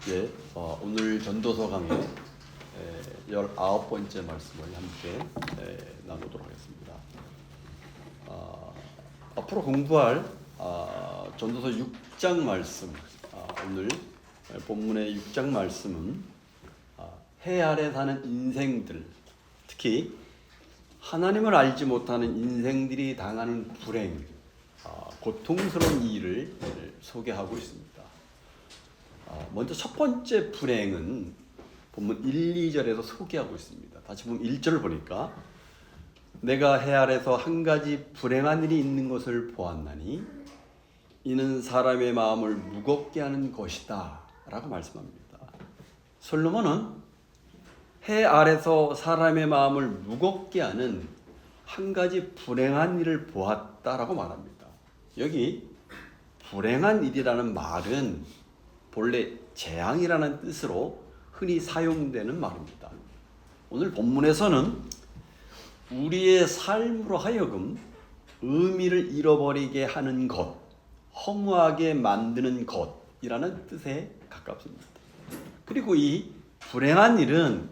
예, 오늘 전도서 강의 19번째 말씀을 함께 나누도록 하겠습니다. 앞으로 공부할 전도서 6장 말씀, 오늘 본문의 6장 말씀은 해 아래 사는 인생들, 특히 하나님을 알지 못하는 인생들이 당하는 불행, 고통스러운 일을 소개하고 있습니다. 먼저 첫 번째 불행은 본문 1, 2절에서 소개하고 있습니다. 다시 보면 1절을 보니까 내가 해 아래서 한 가지 불행한 일이 있는 것을 보았나니 이는 사람의 마음을 무겁게 하는 것이다 라고 말씀합니다. 솔로몬은 해 아래서 사람의 마음을 무겁게 하는 한 가지 불행한 일을 보았다라고 말합니다. 여기 불행한 일이라는 말은 본래 재앙이라는 뜻으로 흔히 사용되는 말입니다. 오늘 본문에서는 우리의 삶으로 하여금 의미를 잃어버리게 하는 것, 허무하게 만드는 것이라는 뜻에 가깝습니다. 그리고 이 불행한 일은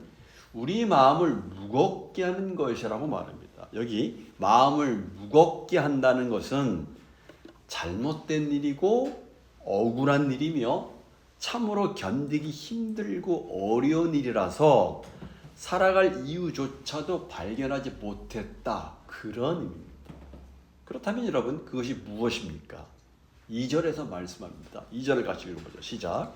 우리 마음을 무겁게 하는 것이라고 말합니다. 여기 마음을 무겁게 한다는 것은 잘못된 일이고 억울한 일이며 참으로 견디기 힘들고 어려운 일이라서 살아갈 이유조차도 발견하지 못했다. 그런 의미입니다. 그렇다면 여러분 그것이 무엇입니까? 2절에서 말씀합니다. 2절을 같이 읽어보죠. 시작.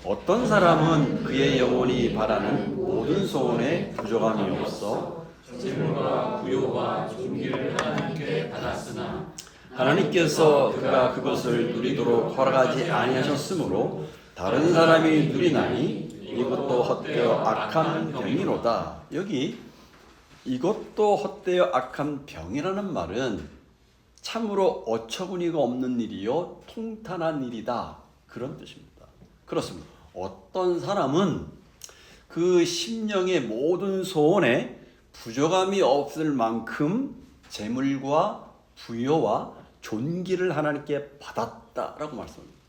어떤 사람은 그의 영혼이 바라는 모든 소원에 부족함이 없어 재물과 부요와 존귀를 하나님께 받았으나 하나님께서 그가 그것을 누리도록 허락하지 아니하셨으므로 다른 사람이 누리나니 이것도 헛되어 악한 병이로다. 여기 이것도 헛되어 악한 병이라는 말은 참으로 어처구니가 없는 일이요 통탄한 일이다. 그런 뜻입니다. 그렇습니다. 어떤 사람은 그 심령의 모든 소원에 부족함이 없을 만큼 재물과 부요와 존귀를 하나님께 받았다라고 말씀합니다.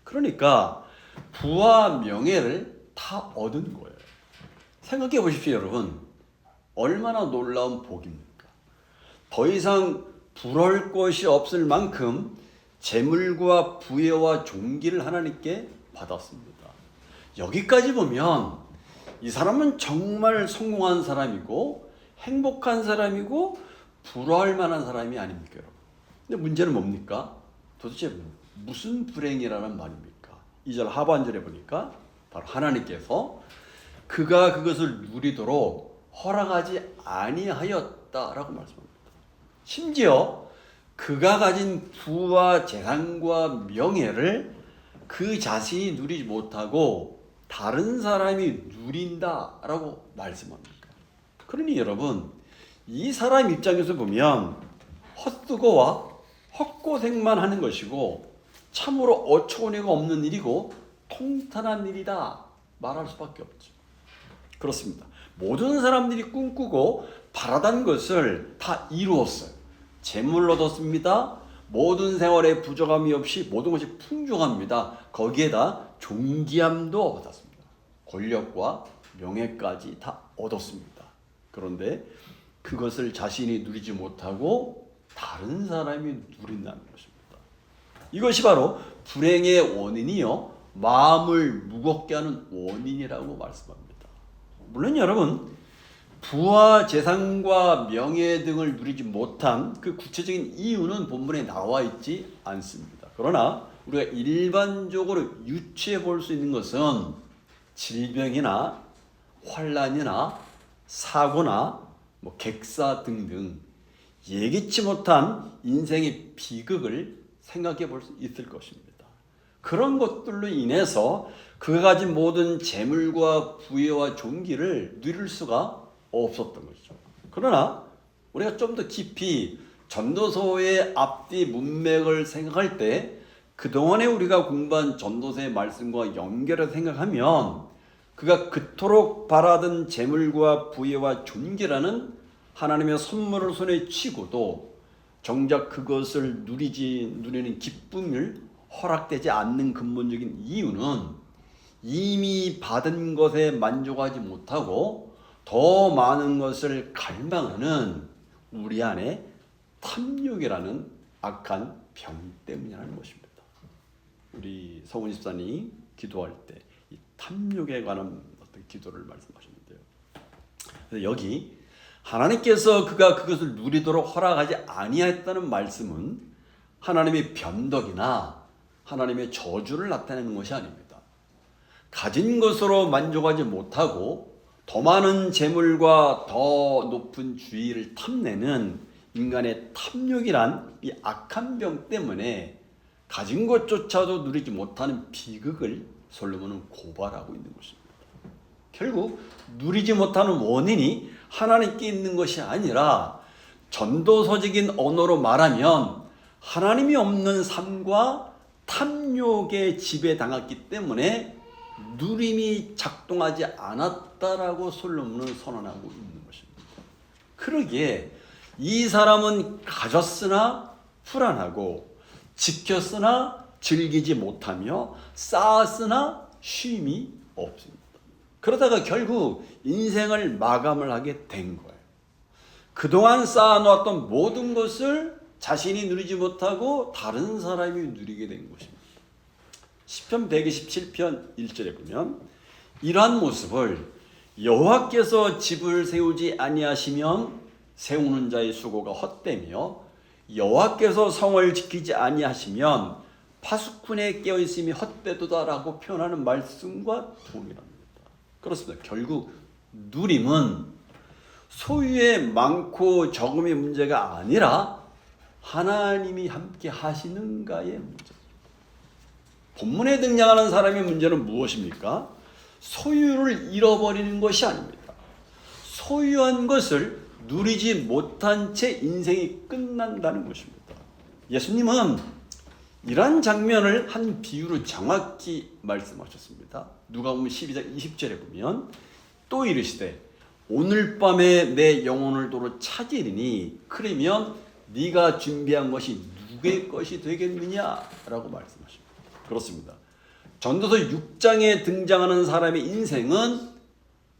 그러니까 부와 명예를 다 얻은 거예요. 생각해 보십시오, 여러분. 얼마나 놀라운 복입니까? 더 이상 부러울 것이 없을 만큼 재물과 부여와 존귀를 하나님께 받았습니다. 여기까지 보면 이 사람은 정말 성공한 사람이고 행복한 사람이고 부러워할 만한 사람이 아닙니까, 여러분? 근데 문제는 뭡니까? 도대체 무슨 불행이라는 말입니까? 2절 하반절에 보니까 바로 하나님께서 그가 그것을 누리도록 허락하지 아니하였다라고 말씀합니다. 심지어 그가 가진 부와 재산과 명예를 그 자신이 누리지 못하고 다른 사람이 누린다라고 말씀합니다. 그러니 여러분, 이 사람 입장에서 보면 헛수고와 헛고생만 하는 것이고 참으로 어처구니가 없는 일이고 통탄한 일이다 말할 수밖에 없죠. 그렇습니다. 모든 사람들이 꿈꾸고 바라던 것을 다 이루었어요. 재물을 얻었습니다. 모든 생활에 부족함이 없이 모든 것이 풍족합니다. 거기에다 존귀함도 얻었습니다. 권력과 명예까지 다 얻었습니다. 그런데 그것을 자신이 누리지 못하고 다른 사람이 누린다는 것입니다. 이것이 바로 불행의 원인이요 마음을 무겁게 하는 원인이라고 말씀합니다. 물론 여러분 부와 재산과 명예 등을 누리지 못한 그 구체적인 이유는 본문에 나와 있지 않습니다. 그러나 우리가 일반적으로 유추해 볼 수 있는 것은 질병이나 환난이나 사고나 객사 등등 예기치 못한 인생의 비극을 생각해 볼 수 있을 것입니다. 그런 것들로 인해서 그가 가진 모든 재물과 부여와 존귀를 누릴 수가 없었던 것이죠. 그러나 우리가 좀 더 깊이 전도서의 앞뒤 문맥을 생각할 때 그동안에 우리가 공부한 전도서의 말씀과 연결해서 생각하면 그가 그토록 바라던 재물과 부여와 존귀라는 하나님의 선물을 손에 쥐고도 정작 그것을 누리는 기쁨을 허락되지 않는 근본적인 이유는 이미 받은 것에 만족하지 못하고 더 많은 것을 갈망하는 우리 안에 탐욕이라는 악한 병 때문이라는 것입니다. 우리 성훈 집사님 기도할 때 이 탐욕에 관한 어떤 기도를 말씀하셨는데요. 그래서 여기 하나님께서 그가 그것을 누리도록 허락하지 아니하였다는 말씀은 하나님의 변덕이나 하나님의 저주를 나타내는 것이 아닙니다. 가진 것으로 만족하지 못하고 더 많은 재물과 더 높은 주의를 탐내는 인간의 탐욕이란 이 악한 병 때문에 가진 것조차도 누리지 못하는 비극을 솔로몬은 고발하고 있는 것입니다. 결국 누리지 못하는 원인이 하나님께 있는 것이 아니라 전도서적인 언어로 말하면 하나님이 없는 삶과 탐욕에 지배당했기 때문에 누림이 작동하지 않았다라고 솔로몬은 선언하고 있는 것입니다. 그러기에 이 사람은 가졌으나 불안하고 지켰으나 즐기지 못하며 쌓았으나 쉼이 없습니다. 그러다가 결국 인생을 마감을 하게 된 거예요. 그동안 쌓아놓았던 모든 것을 자신이 누리지 못하고 다른 사람이 누리게 된 것입니다. 시편 127편 1절에 보면 이러한 모습을 여호와께서 집을 세우지 아니하시면 세우는 자의 수고가 헛되며 여호와께서 성을 지키지 아니하시면 파수꾼에 깨어있음이 헛되도다라고 표현하는 말씀과 동일합니다. 그렇습니다. 결국 누림은 소유의 많고 적음의 문제가 아니라 하나님이 함께 하시는가의 문제입니다. 본문에 등장하는 사람의 문제는 무엇입니까? 소유를 잃어버리는 것이 아닙니다. 소유한 것을 누리지 못한 채 인생이 끝난다는 것입니다. 예수님은 이러한 장면을 한 비유로 정확히 말씀하셨습니다. 누가복음 12장 20절에 보면 또 이르시되 오늘 밤에 내 영혼을 도로 찾으리니 그러면 네가 준비한 것이 누구의 것이 되겠느냐라고 말씀하십니다. 그렇습니다. 전도서 6장에 등장하는 사람의 인생은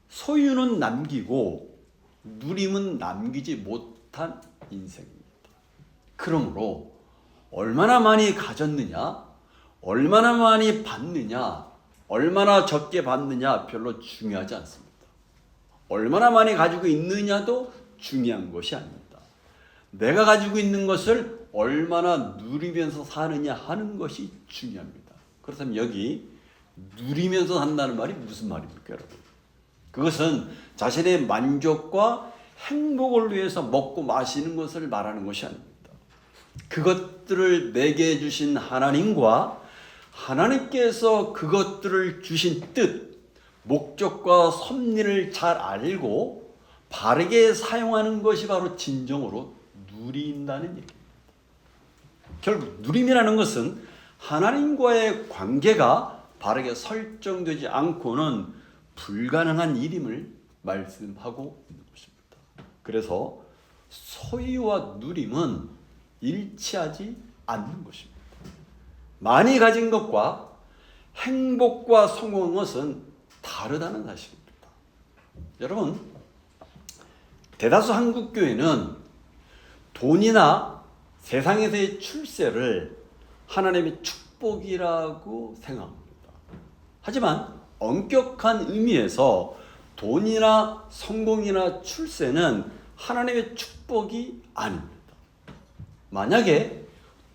소유는 남기고 누림은 남기지 못한 인생입니다. 그러므로 얼마나 많이 가졌느냐, 얼마나 많이 받느냐, 얼마나 적게 받느냐 별로 중요하지 않습니다. 얼마나 많이 가지고 있느냐도 중요한 것이 아닙니다. 내가 가지고 있는 것을 얼마나 누리면서 사느냐 하는 것이 중요합니다. 그렇다면 여기 누리면서 산다는 말이 무슨 말입니까, 여러분? 그것은 자신의 만족과 행복을 위해서 먹고 마시는 것을 말하는 것이 아닙니다. 그것들을 내게 주신 하나님과 하나님께서 그것들을 주신 뜻, 목적과 섭리를 잘 알고 바르게 사용하는 것이 바로 진정으로 누린다는 얘기입니다. 결국 누림이라는 것은 하나님과의 관계가 바르게 설정되지 않고는 불가능한 일임을 말씀하고 있는 것입니다. 그래서 소유와 누림은 일치하지 않는 것입니다. 많이 가진 것과 행복과 성공한 것은 다르다는 사실입니다. 여러분, 대다수 한국 교회는 돈이나 세상에서의 출세를 하나님의 축복이라고 생각합니다. 하지만 엄격한 의미에서 돈이나 성공이나 출세는 하나님의 축복이 아닙니다. 만약에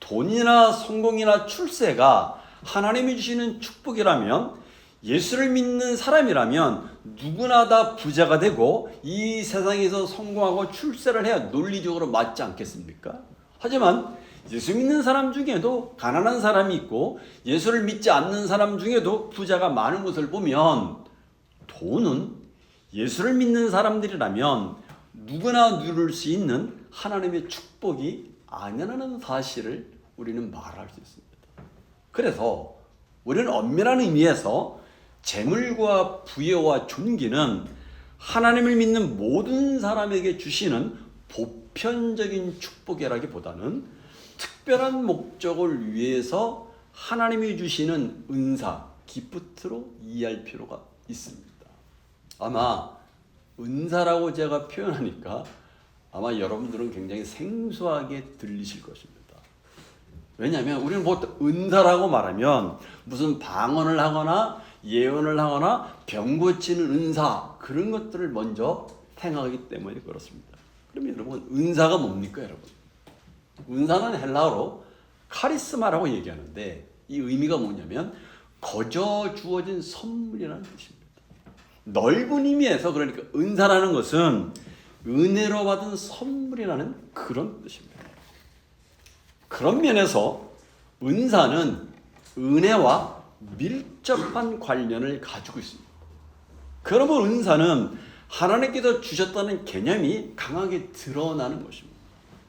돈이나 성공이나 출세가 하나님이 주시는 축복이라면 예수를 믿는 사람이라면 누구나 다 부자가 되고 이 세상에서 성공하고 출세를 해야 논리적으로 맞지 않겠습니까? 하지만 예수 믿는 사람 중에도 가난한 사람이 있고 예수를 믿지 않는 사람 중에도 부자가 많은 것을 보면 돈은 예수를 믿는 사람들이라면 누구나 누릴 수 있는 하나님의 축복이 아니라는 사실을 우리는 말할 수 있습니다. 그래서 우리는 엄밀한 의미에서 재물과 부여와 존귀는 하나님을 믿는 모든 사람에게 주시는 보편적인 축복이라기보다는 특별한 목적을 위해서 하나님이 주시는 은사, 기프트로 이해할 필요가 있습니다. 아마 은사라고 제가 표현하니까 아마 여러분들은 굉장히 생소하게 들리실 것입니다. 왜냐하면 우리는 보통 은사라고 말하면 무슨 방언을 하거나 예언을 하거나 병 고치는 은사, 그런 것들을 먼저 생각하기 때문에 그렇습니다. 그러면 여러분, 은사가 뭡니까 여러분? 은사는 헬라어로 카리스마라고 얘기하는데 이 의미가 뭐냐면 거저 주어진 선물이라는 뜻입니다. 넓은 의미에서 그러니까 은사라는 것은 은혜로 받은 선물이라는 그런 뜻입니다. 그런 면에서 은사는 은혜와 밀접한 관련을 가지고 있습니다. 그러므로 은사는 하나님께서 주셨다는 개념이 강하게 드러나는 것입니다.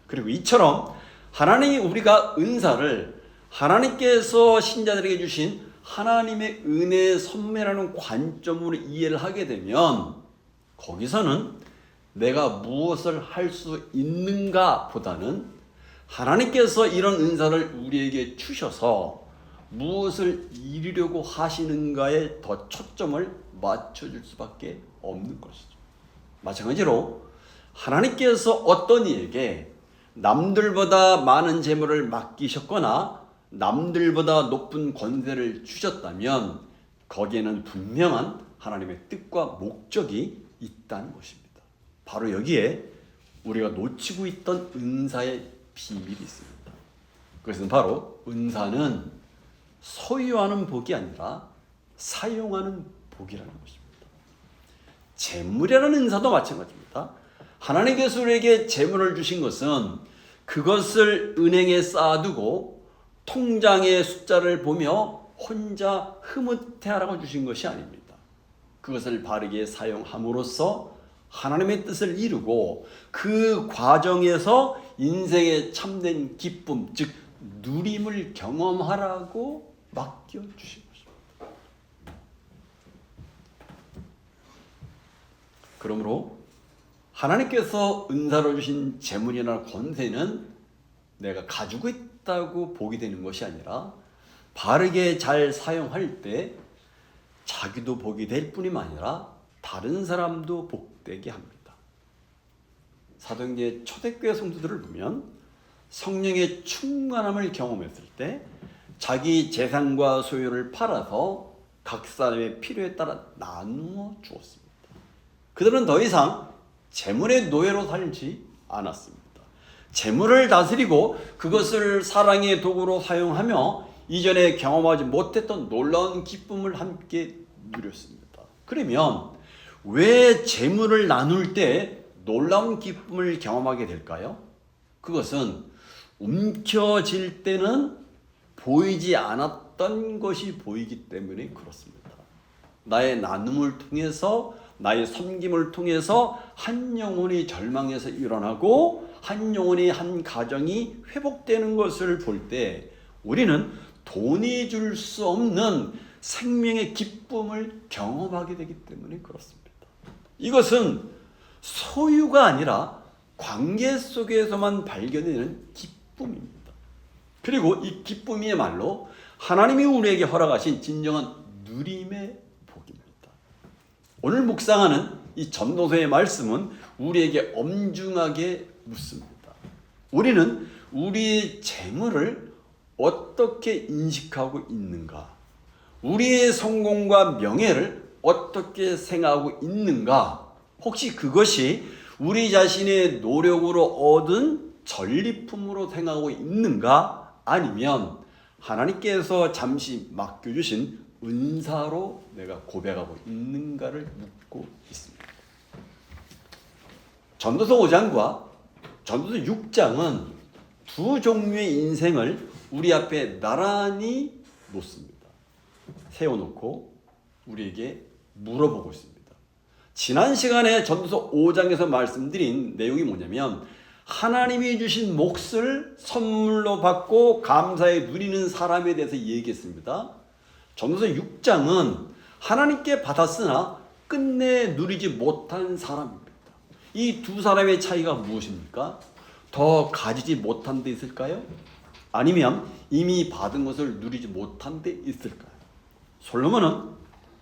그리고 이처럼 하나님이 우리가 은사를 하나님께서 신자들에게 주신 하나님의 은혜의 선물이라는 관점으로 이해를 하게 되면 거기서는 내가 무엇을 할 수 있는가 보다는 하나님께서 이런 은사를 우리에게 주셔서 무엇을 이루려고 하시는가에 더 초점을 맞춰줄 수밖에 없는 것이죠. 마찬가지로 하나님께서 어떤 이에게 남들보다 많은 재물을 맡기셨거나 남들보다 높은 권세를 주셨다면 거기에는 분명한 하나님의 뜻과 목적이 있다는 것입니다. 바로 여기에 우리가 놓치고 있던 은사의 비밀이 있습니다. 그것은 바로 은사는 소유하는 복이 아니라 사용하는 복이라는 것입니다. 재물이라는 은사도 마찬가지입니다. 하나님께서 우리에게 재물을 주신 것은 그것을 은행에 쌓아두고 통장의 숫자를 보며 혼자 흐뭇해하라고 주신 것이 아닙니다. 그것을 바르게 사용함으로써 하나님의 뜻을 이루고 그 과정에서 인생의 참된 기쁨, 즉 누림을 경험하라고 맡겨주신 것입니다. 그러므로 하나님께서 은사로 주신 재물이나 권세는 내가 가지고 있다고 복이 되는 것이 아니라 바르게 잘 사용할 때 자기도 복이 될 뿐만 아니라 다른 사람도 복되게 합니다. 사도행전 초대교회 성도들을 보면 성령의 충만함을 경험했을 때 자기 재산과 소유를 팔아서 각 사람의 필요에 따라 나누어 주었습니다. 그들은 더 이상 재물의 노예로 살지 않았습니다. 재물을 다스리고 그것을 사랑의 도구로 사용하며 이전에 경험하지 못했던 놀라운 기쁨을 함께 누렸습니다. 그러면 왜 재물을 나눌 때 놀라운 기쁨을 경험하게 될까요? 그것은 움켜질 때는 보이지 않았던 것이 보이기 때문에 그렇습니다. 나의 나눔을 통해서 나의 섬김을 통해서 한 영혼이 절망에서 일어나고 한 영혼이 한 가정이 회복되는 것을 볼 때 우리는 돈이 줄 수 없는 생명의 기쁨을 경험하게 되기 때문에 그렇습니다. 이것은 소유가 아니라 관계 속에서만 발견되는 기쁨입니다. 그리고 이 기쁨이야말로 하나님이 우리에게 허락하신 진정한 누림의 복입니다. 오늘 묵상하는 이 전도서의 말씀은 우리에게 엄중하게 묻습니다. 우리는 우리의 재물을 어떻게 인식하고 있는가? 우리의 성공과 명예를 어떻게 생각하고 있는가? 혹시 그것이 우리 자신의 노력으로 얻은 전리품으로 생각하고 있는가? 아니면 하나님께서 잠시 맡겨주신 은사로 내가 고백하고 있는가를 묻고 있습니다. 전도서 5장과 전도서 6장은 두 종류의 인생을 우리 앞에 나란히 놓습니다. 세워놓고 우리에게 물어보고 있습니다. 지난 시간에 전도서 5장에서 말씀드린 내용이 뭐냐면 하나님이 주신 몫을 선물로 받고 감사에 누리는 사람에 대해서 얘기했습니다. 전도서 6장은 하나님께 받았으나 끝내 누리지 못한 사람입니다. 이 두 사람의 차이가 무엇입니까? 더 가지지 못한 데 있을까요? 아니면 이미 받은 것을 누리지 못한 데 있을까요? 솔로몬은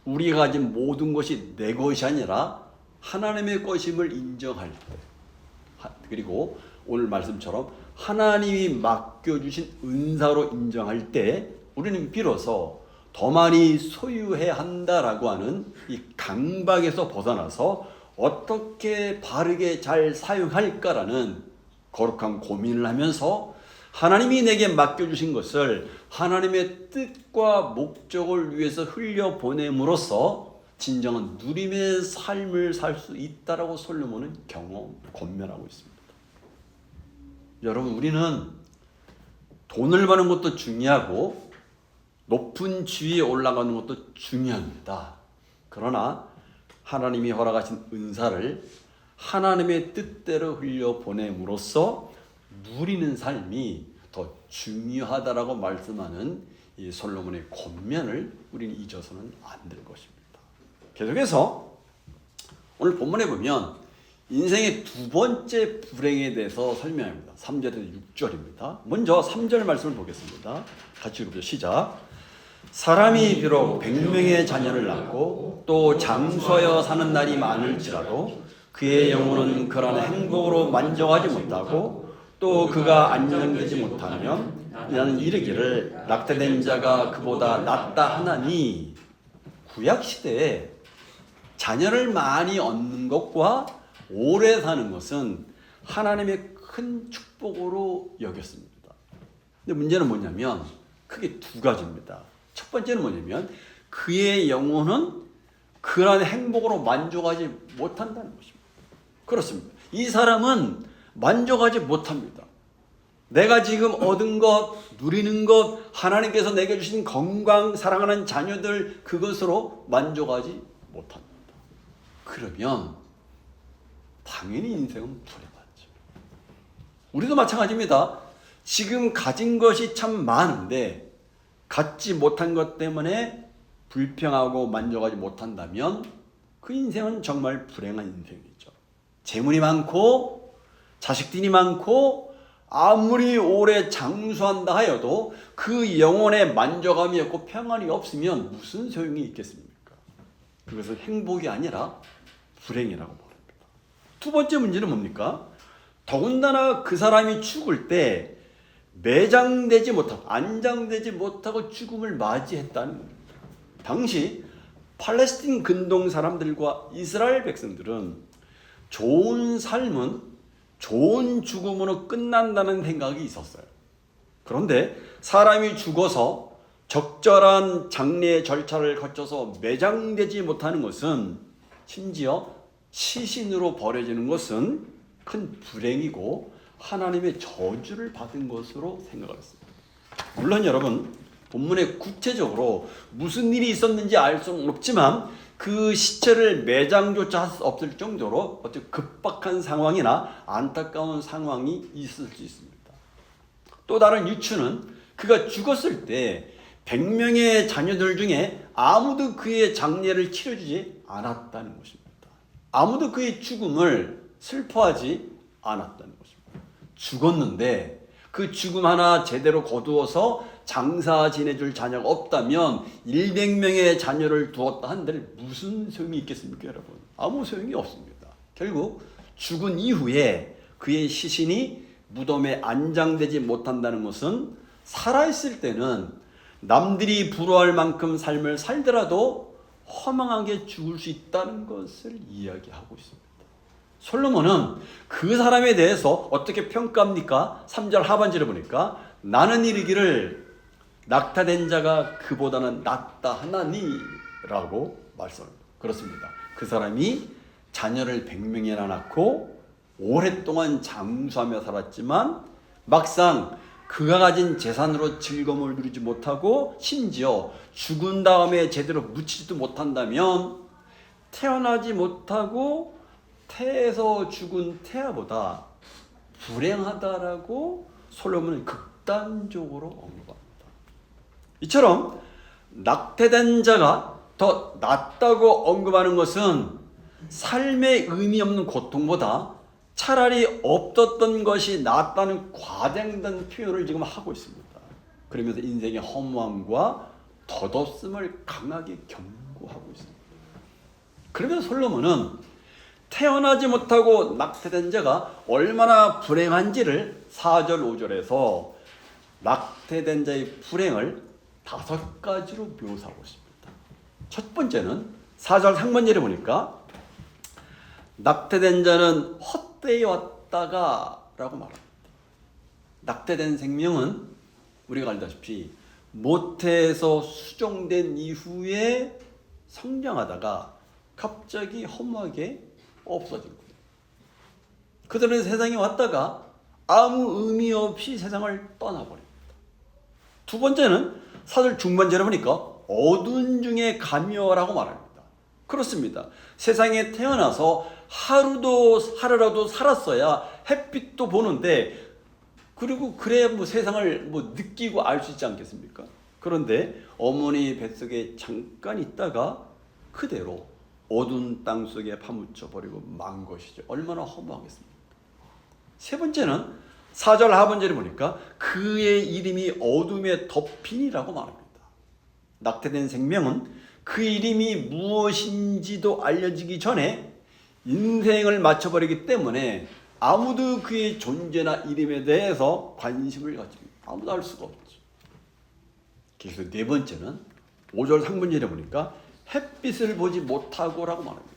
우리가 가진 모든 것이 내 것이 아니라 하나님의 것임을 인정할 때, 그리고 오늘 말씀처럼 하나님이 맡겨주신 은사로 인정할 때 우리는 비로소 더 많이 소유해야 한다라고 하는 이 강박에서 벗어나서 어떻게 바르게 잘 사용할까라는 거룩한 고민을 하면서 하나님이 내게 맡겨주신 것을 하나님의 뜻과 목적을 위해서 흘려보냄으로써 진정한 누림의 삶을 살 수 있다라고 솔로몬은 권면하고 있습니다. 여러분, 우리는 돈을 버는 것도 중요하고 높은 지위에 올라가는 것도 중요합니다. 그러나 하나님이 허락하신 은사를 하나님의 뜻대로 흘려보냄으로써 누리는 삶이 더 중요하다라고 말씀하는 이 솔로몬의 권면을 우리는 잊어서는 안 될 것입니다. 계속해서 오늘 본문에 보면 인생의 두 번째 불행에 대해서 설명합니다. 3절에서 6절입니다. 먼저 3절 말씀을 보겠습니다. 같이 읽어보죠. 시작. 사람이 비록 100명의 자녀를 낳고 또 장수하여 사는 날이 많을지라도 그의 영혼은 그러한 행복으로 만족하지 못하고 또 그가 안정되지 못하면 나는 이르기를 낙태된 자가 그보다 낫다 하나니, 구약시대에 자녀를 많이 얻는 것과 오래 사는 것은 하나님의 큰 축복으로 여겼습니다. 근데 문제는 뭐냐면 크게 두 가지입니다. 첫 번째는 뭐냐면 그의 영혼은 그러한 행복으로 만족하지 못한다는 것입니다. 그렇습니다. 이 사람은 만족하지 못합니다. 내가 지금 얻은 것, 누리는 것, 하나님께서 내게 주신 건강, 사랑하는 자녀들, 그것으로 만족하지 못합니다. 그러면 당연히 인생은 불행하죠. 우리도 마찬가지입니다. 지금 가진 것이 참 많은데 갖지 못한 것 때문에 불평하고 만족하지 못한다면 그 인생은 정말 불행한 인생이죠. 재물이 많고 자식들이 많고 아무리 오래 장수한다 하여도 그 영혼의 만족감이 없고 평안이 없으면 무슨 소용이 있겠습니까? 그것은 행복이 아니라 불행이라고 말합니다. 두 번째 문제는 뭡니까? 더군다나 그 사람이 죽을 때 매장되지 못하고 안장되지 못하고 죽음을 맞이했다는 겁니다. 당시 팔레스틴 근동 사람들과 이스라엘 백성들은 좋은 삶은 좋은 죽음으로 끝난다는 생각이 있었어요. 그런데 사람이 죽어서 적절한 장례 절차를 거쳐서 매장되지 못하는 것은, 심지어 시신으로 버려지는 것은 큰 불행이고 하나님의 저주를 받은 것으로 생각을 했습니다. 물론 여러분, 본문에 구체적으로 무슨 일이 있었는지 알 수는 없지만 그 시체를 매장조차 할 수 없을 정도로 어떤 급박한 상황이나 안타까운 상황이 있을 수 있습니다. 또 다른 유추는 그가 죽었을 때 100명의 자녀들 중에 아무도 그의 장례를 치러주지 않았다는 것입니다. 아무도 그의 죽음을 슬퍼하지 않았다는 것입니다. 죽었는데 그 죽음 하나 제대로 거두어서 장사 지내줄 자녀가 없다면 100명의 자녀를 두었다 한들 무슨 소용이 있겠습니까, 여러분? 아무 소용이 없습니다. 결국 죽은 이후에 그의 시신이 무덤에 안장되지 못한다는 것은 살아있을 때는 남들이 부러워할 만큼 삶을 살더라도 허망하게 죽을 수 있다는 것을 이야기하고 있습니다. 솔로몬은 그 사람에 대해서 어떻게 평가합니까? 3절 하반절에 보니까 나는 이르기를 낙타된 자가 그보다는 낫다 하나니 라고 말씀합니다. 그렇습니다. 그 사람이 자녀를 100명이나 낳고 오랫동안 장수하며 살았지만 막상 그가 가진 재산으로 즐거움을 누리지 못하고 심지어 죽은 다음에 제대로 묻히지도 못한다면 태어나지 못하고 태에서 죽은 태아보다 불행하다라고 솔로몬은 극단적으로 언급합니다. 이처럼 낙태된 자가 더 낫다고 언급하는 것은 삶에 의미 없는 고통보다 차라리 없었던 것이 낫다는 과장된 표현을 지금 하고 있습니다. 그러면서 인생의 허무함과 덧없음을 강하게 경고하고 있습니다. 그러면서 솔로몬은 태어나지 못하고 낙태된 자가 얼마나 불행한지를 4절 5절에서 낙태된 자의 불행을 5가지로 묘사하고 있습니다. 첫 번째는 4절 상반절에 보니까 낙태된 자는 헛되이 왔다가 라고 말합니다. 낙태된 생명은 우리가 알다시피 모태에서 수정된 이후에 성장하다가 갑자기 허무하게 없어진 거예요. 그들은 세상에 왔다가 아무 의미 없이 세상을 떠나버립니다. 두 번째는 사절 중반절에 보니까 어두운 중에 가며라고 말합니다. 그렇습니다. 세상에 태어나서 하루라도 살았어야 햇빛도 보는데, 그리고 그래야 세상을 느끼고 알 수 있지 않겠습니까? 그런데 어머니 뱃속에 잠깐 있다가 그대로 어두운 땅 속에 파묻혀 버리고 만 것이죠. 얼마나 허무하겠습니까? 세 번째는 4절 하반절에 보니까 그의 이름이 어둠에 덮이니라고 말합니다. 낙태된 생명은 그 이름이 무엇인지도 알려지기 전에 인생을 맞춰버리기 때문에 아무도 그의 존재나 이름에 대해서 관심을 가지고 아무도 알 수가 없죠. 그래서 네 번째는 5절 상반절에 보니까 햇빛을 보지 못하고라고 말합니다.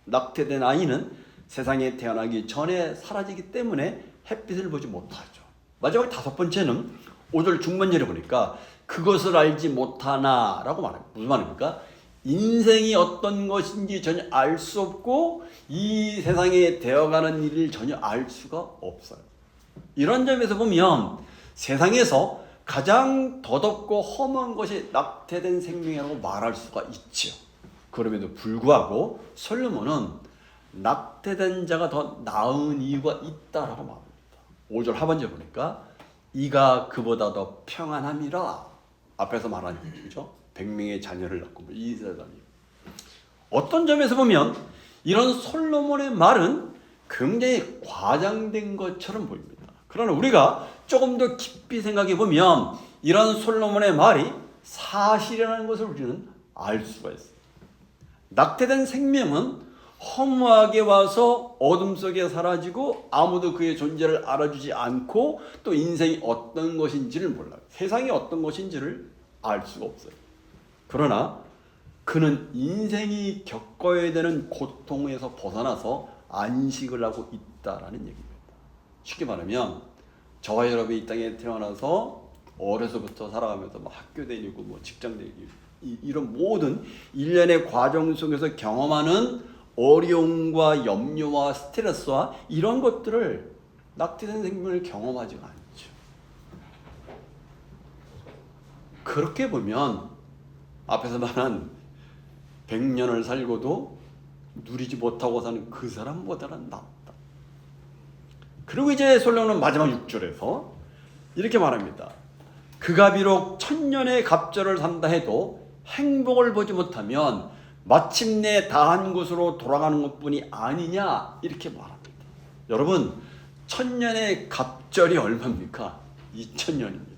낙태된 아이는 세상에 태어나기 전에 사라지기 때문에 햇빛을 보지 못하죠. 마지막 5번째는 5절 중반절에 보니까 그것을 알지 못하나라고 말합니다. 무슨 말입니까? 인생이 어떤 것인지 전혀 알 수 없고 이 세상에 되어가는 일을 전혀 알 수가 없어요. 이런 점에서 보면 세상에서 가장 더덥고 험한 것이 낙태된 생명이라고 말할 수가 있죠. 그럼에도 불구하고 솔로몬은 낙태된 자가 더 나은 이유가 있다라고 말합니다. 5절 하반절 보니까 이가 그보다 더 평안함이라 앞에서 말한 얘기죠. 100명의 자녀를 낳고 이 세상이. 어떤 점에서 보면 이런 솔로몬의 말은 굉장히 과장된 것처럼 보입니다. 그러나 우리가 조금 더 깊이 생각해 보면 이런 솔로몬의 말이 사실이라는 것을 우리는 알 수가 있어요. 낙태된 생명은 허무하게 와서 어둠 속에 사라지고 아무도 그의 존재를 알아주지 않고 또 인생이 어떤 것인지를 몰라요. 세상이 어떤 것인지를 알 수가 없어요. 그러나 그는 인생이 겪어야 되는 고통에서 벗어나서 안식을 하고 있다라는 얘기입니다. 쉽게 말하면 저와 여러분이 이 땅에 태어나서 어려서부터 살아가면서 학교 다니고 직장 다니고 이런 모든 일련의 과정 속에서 경험하는 어려움과 염려와 스트레스와 이런 것들을 낙태된 생명을 경험하지 않죠. 그렇게 보면 앞에서 말한 100년을 살고도 누리지 못하고 사는 그 사람보다는 낫다. 그리고 이제 솔로몬은 마지막 6절에서 이렇게 말합니다. 그가 비록 1000년의 갑절을 산다 해도 행복을 보지 못하면 마침내 다한 곳으로 돌아가는 것뿐이 아니냐 이렇게 말합니다. 여러분 1000년의 갑절이 얼마입니까? 2000년입니다.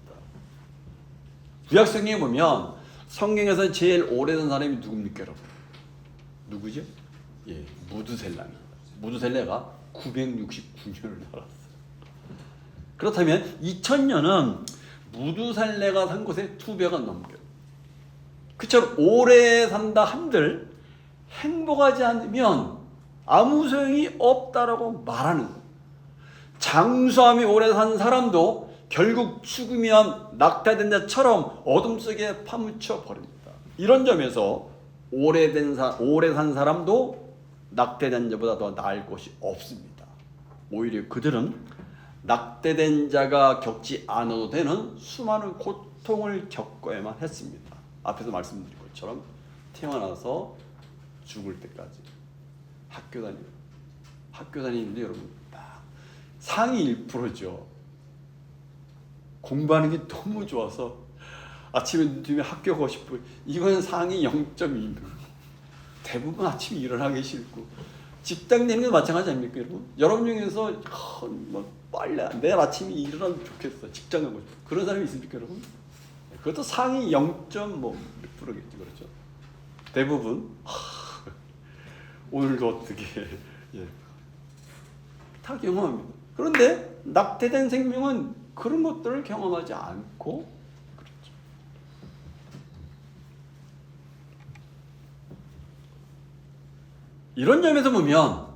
구약성경에 보면 성경에서 제일 오래된 사람이 누굽니까 여러분? 누구죠? 예, 무두셀라입니다. 무두셀라가 969년을 살았어요. 그렇다면 2000년은 무두셀라가 산 곳의 2배가 넘겨요. 그처럼 오래 산다 한들 행복하지 않으면 아무 소용이 없다라고 말하는 거예요. 장수함이 오래 산 사람도 결국 죽으면 낙태된 자처럼 어둠 속에 파묻혀 버립니다. 이런 점에서 오래 산 사람도 낙태된 자보다 더 나을 것이 없습니다. 오히려 그들은 낙태된 자가 겪지 않아도 되는 수많은 고통을 겪어야만 했습니다. 앞에서 말씀드린 것처럼 태어나서 죽을 때까지 학교 다니는데 여러분 상위 1%죠. 공부하는 게 너무 좋아서 아침에 눈 뜨면 학교 가고 싶고 이건 상위 0.2%. 대부분 아침에 일어나기 싫고 직장 다니는 게 마찬가지 아닙니까 여러분? 여러분 중에서 빨리 내일 아침에 일어나면 좋겠어. 직장 가고 싶어. 그런 사람이 있습니까 여러분? 그것도 상위 0.몇 프로겠지, 그렇죠? 대부분 오늘도 어떻게 예, 다 경험합니다. 그런데 낙태된 생명은 그런 것들을 경험하지 않고 그렇죠. 이런 점에서 보면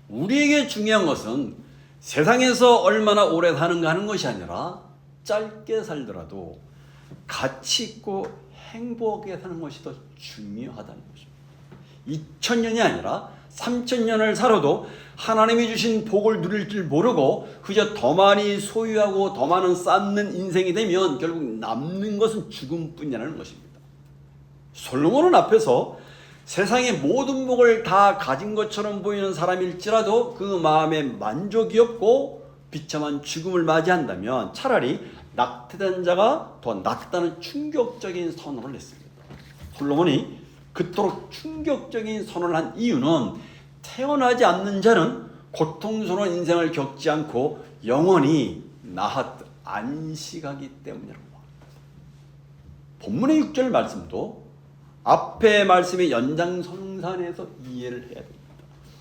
우리에게 중요한 것은 세상에서 얼마나 오래 사는가 하는 것이 아니라 짧게 살더라도 가치 있고 행복하게 사는 것이 더 중요하다는 것입니다. 2000년이 아니라 3000년을 살아도 하나님이 주신 복을 누릴 줄 모르고 그저 더 많이 소유하고 더 많은 쌓는 인생이 되면 결국 남는 것은 죽음뿐이라는 것입니다. 솔로몬은 앞에서 세상의 모든 복을 다 가진 것처럼 보이는 사람일지라도 그 마음에 만족이 없고 비참한 죽음을 맞이한다면 차라리 낙태된 자가 더 낫다는 충격적인 선언을 했습니다. 솔로몬이 그토록 충격적인 선언을 한 이유는 태어나지 않는 자는 고통스러운 인생을 겪지 않고 영원히 나hat 안식하기 때문이라고 합니다. 본문의 6절 말씀도 앞의 말씀의 연장선상에서 이해를 해야 됩니다.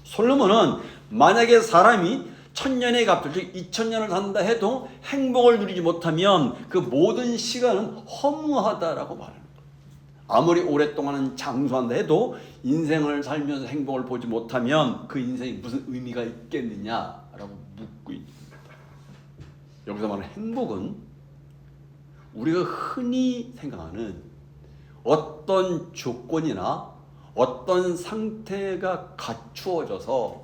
솔로몬은 만약에 사람이 1000년의 값을 즉 2000년을 산다 해도 행복을 누리지 못하면 그 모든 시간은 허무하다라고 말합니다. 아무리 오랫동안 장수한다 해도 인생을 살면서 행복을 보지 못하면 그 인생이 무슨 의미가 있겠느냐라고 묻고 있습니다. 여기서 말하는 행복은 우리가 흔히 생각하는 어떤 조건이나 어떤 상태가 갖추어져서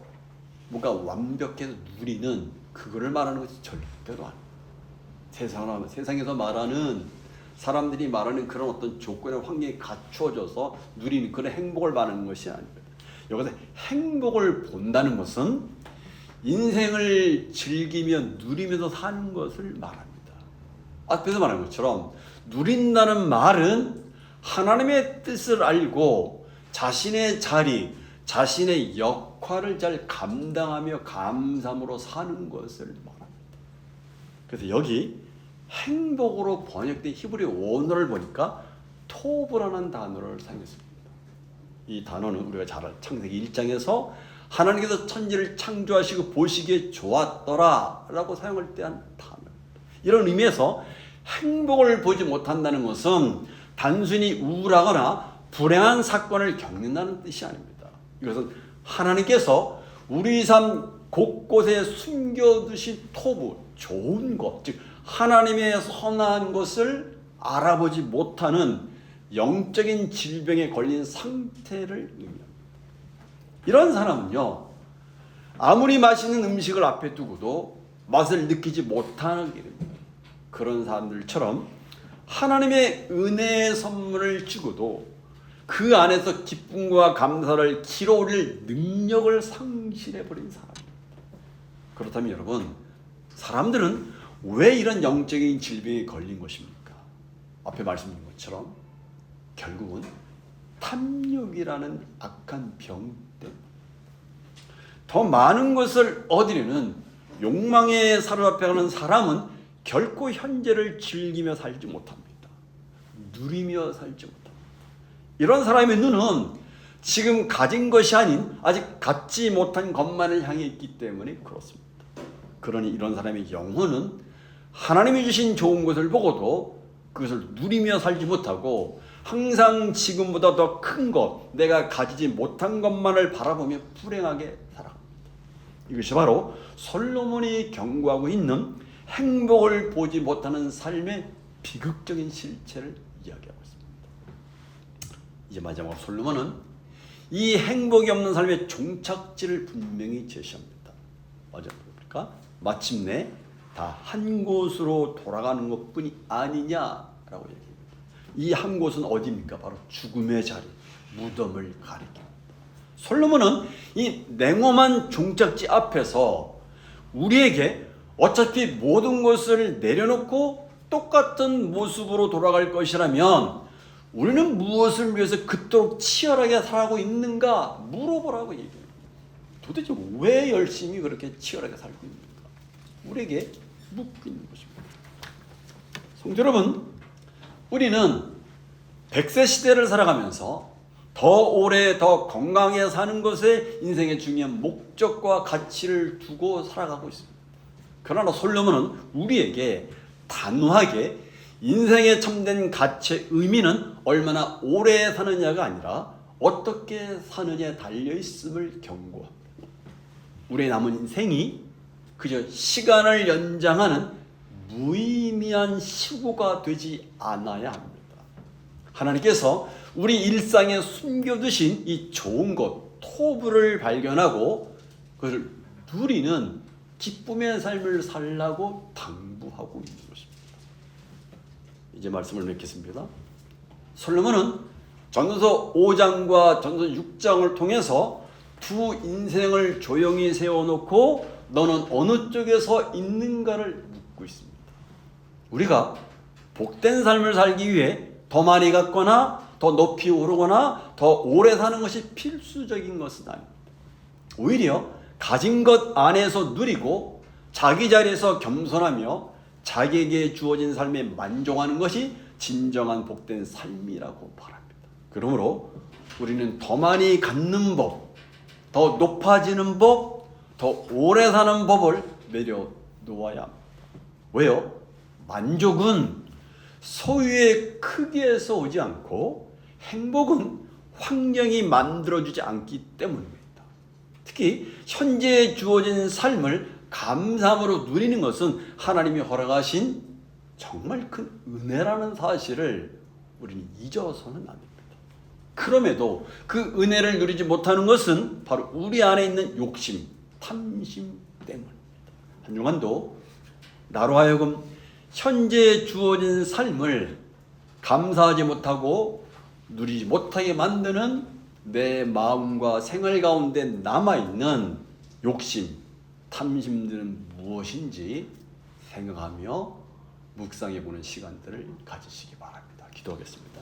뭔가 완벽해서 누리는 그거를 말하는 것이 절대로 아닙니다. 세상에서 말하는 사람들이 말하는 그런 어떤 조건의 환경이 갖추어져서 누리는 그런 행복을 말하는 것이 아닙니다. 여기서 행복을 본다는 것은 인생을 즐기며 누리면서 사는 것을 말합니다. 앞에서 말한 것처럼 누린다는 말은 하나님의 뜻을 알고 자신의 자리, 자신의 역할을 잘 감당하며 감사함으로 사는 것을 말합니다. 그래서 여기 행복으로 번역된 히브리 원어를 보니까 토브라는 단어를 사용했습니다. 이 단어는 우리가 잘 아는 창세기 1장에서 하나님께서 천지를 창조하시고 보시기에 좋았더라 라고 사용할 때 한 단어입니다. 이런 의미에서 행복을 보지 못한다는 것은 단순히 우울하거나 불행한 사건을 겪는다는 뜻이 아닙니다. 이것은 하나님께서 우리 삶 곳곳에 숨겨두신 토부, 좋은 것, 즉 하나님의 선한 것을 알아보지 못하는 영적인 질병에 걸린 상태를 의미합니다. 이런 사람은요, 아무리 맛있는 음식을 앞에 두고도 맛을 느끼지 못하게 됩니다. 그런 사람들처럼 하나님의 은혜의 선물을 주고도 그 안에서 기쁨과 감사를 길어올릴 능력을 상실해버린 사람입니다. 그렇다면 여러분, 사람들은 왜 이런 영적인 질병에 걸린 것입니까? 앞에 말씀드린 것처럼 결국은 탐욕이라는 악한 병 때문에 더 많은 것을 얻으려는 욕망에 사로잡혀가는 사람은 결코 현재를 즐기며 살지 못합니다. 누리며 살지 못합니다. 이런 사람의 눈은 지금 가진 것이 아닌 아직 갖지 못한 것만을 향해 있기 때문에 그렇습니다. 그러니 이런 사람의 영혼은 하나님이 주신 좋은 것을 보고도 그것을 누리며 살지 못하고 항상 지금보다 더 큰 것, 내가 가지지 못한 것만을 바라보며 불행하게 살아갑니다. 이것이 바로 솔로몬이 경고하고 있는 행복을 보지 못하는 삶의 비극적인 실체를 이야기하고 있습니다. 이제 마지막으로 솔로몬은 이 행복이 없는 삶의 종착지를 분명히 제시합니다. 맞아 보니까 마침내 다 한 곳으로 돌아가는 것뿐이 아니냐라고 얘기합니다. 이 한 곳은 어디입니까? 바로 죽음의 자리, 무덤을 가리킵니다. 솔로몬은 이 냉엄한 종착지 앞에서 우리에게 어차피 모든 것을 내려놓고 똑같은 모습으로 돌아갈 것이라면 우리는 무엇을 위해서 그토록 치열하게 살아가고 있는가 물어보라고 얘기해요. 도대체 왜 열심히 그렇게 치열하게 살고 있는가? 우리에게 묻고 있는 것입니다. 성도 여러분, 우리는 100세 시대를 살아가면서 더 오래 더 건강하게 사는 것에 인생의 중요한 목적과 가치를 두고 살아가고 있습니다. 그러나 솔로몬은 우리에게 단호하게 인생의 참된 가치의 의미는 얼마나 오래 사느냐가 아니라 어떻게 사느냐에 달려있음을 경고합니다. 우리의 남은 인생이 그저 시간을 연장하는 무의미한 시구가 되지 않아야 합니다. 하나님께서 우리 일상에 숨겨두신 이 좋은 것, 토부를 발견하고 그것을 누리는 기쁨의 삶을 살라고 당부하고 있는 것입니다. 이제 말씀을 맺겠습니다. 솔로몬은 전서 5장과 전서 6장을 통해서 두 인생을 조용히 세워놓고 너는 어느 쪽에서 있는가를 묻고 있습니다. 우리가 복된 삶을 살기 위해 더 많이 갖거나 더 높이 오르거나 더 오래 사는 것이 필수적인 것은 아닙니다. 오히려 가진 것 안에서 누리고 자기 자리에서 겸손하며 자기에게 주어진 삶에 만족하는 것이 진정한 복된 삶이라고 말합니다. 그러므로 우리는 더 많이 갖는 법, 더 높아지는 법, 더 오래 사는 법을 내려놓아야 합니다. 왜요? 만족은 소유의 크기에서 오지 않고 행복은 환경이 만들어주지 않기 때문입니다. 특히 현재 주어진 삶을 감사함으로 누리는 것은 하나님이 허락하신 정말 큰 은혜라는 사실을 우리는 잊어서는 안 됩니다. 그럼에도 그 은혜를 누리지 못하는 것은 바로 우리 안에 있는 욕심, 탐심 때문입니다. 한 주간도 나로 하여금 현재 주어진 삶을 감사하지 못하고 누리지 못하게 만드는 내 마음과 생활 가운데 남아있는 욕심, 탐심들은 무엇인지 생각하며 묵상해보는 시간들을 가지시기 바랍니다. 기도하겠습니다.